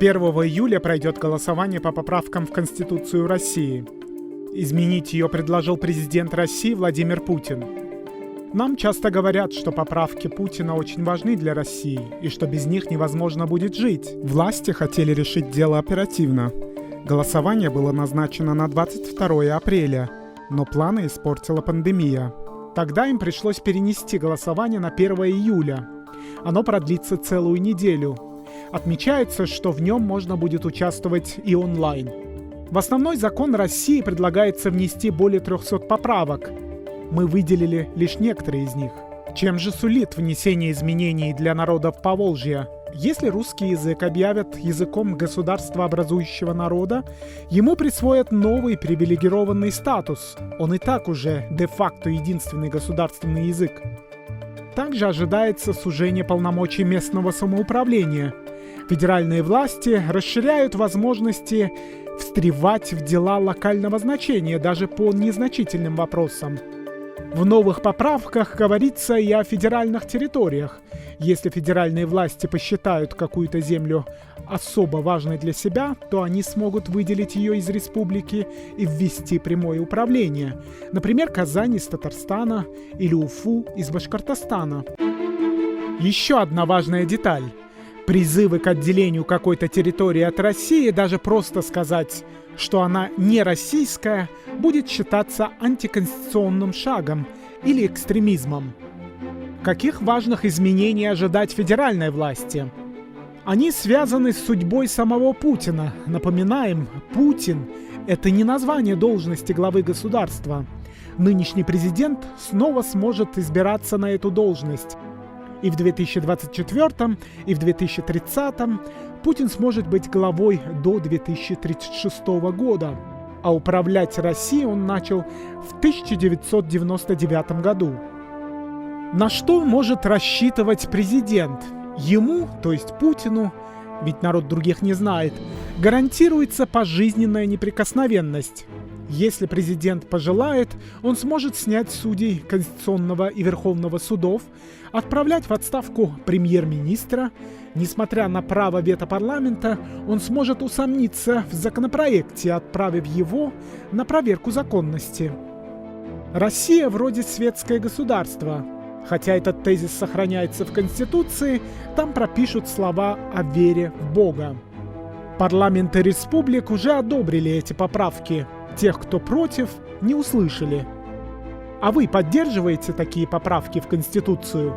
1 июля пройдет голосование по поправкам в Конституцию России. Изменить ее предложил президент России Владимир Путин. Нам часто говорят, что поправки Путина очень важны для России и что без них невозможно будет жить. Власти хотели решить дело оперативно. Голосование было назначено на 22 апреля, но планы испортила пандемия. Тогда им пришлось перенести голосование на 1 июля. Оно продлится целую неделю. Отмечается, что в нем можно будет участвовать и онлайн. В основной закон России предлагается внести более 300 поправок. Мы выделили лишь некоторые из них. Чем же сулит внесение изменений для народов Поволжья? Если русский язык объявят языком государствообразующего народа, ему присвоят новый привилегированный статус. Он и так уже де-факто единственный государственный язык. Также ожидается сужение полномочий местного самоуправления. Федеральные власти расширяют возможности встревать в дела локального значения даже по незначительным вопросам. В новых поправках говорится и о федеральных территориях. Если федеральные власти посчитают какую-то землю особо важной для себя, то они смогут выделить ее из республики и ввести прямое управление. Например, Казань из Татарстана или Уфу из Башкортостана. Еще одна важная деталь. Призывы к отделению какой-то территории от России, даже просто сказать, что она не российская, будет считаться антиконституционным шагом или экстремизмом. Каких важных изменений ожидать федеральной власти? Они связаны с судьбой самого Путина. Напоминаем, Путин – это не название должности главы государства. Нынешний президент снова сможет избираться на эту должность. И в 2024, и в 2030 Путин сможет быть главой до 2036 года. А управлять Россией он начал в 1999 году. На что может рассчитывать президент? Ему, то есть Путину, ведь народ других не знает, гарантируется пожизненная неприкосновенность. Если президент пожелает, он сможет снять судей Конституционного и Верховного судов, отправлять в отставку премьер-министра. Несмотря на право вето парламента, он сможет усомниться в законопроекте, отправив его на проверку законности. Россия вроде светское государство. Хотя этот тезис сохраняется в Конституции, там пропишут слова о вере в Бога. Парламенты республик уже одобрили эти поправки. Тех, кто против, не услышали. А вы поддерживаете такие поправки в Конституцию?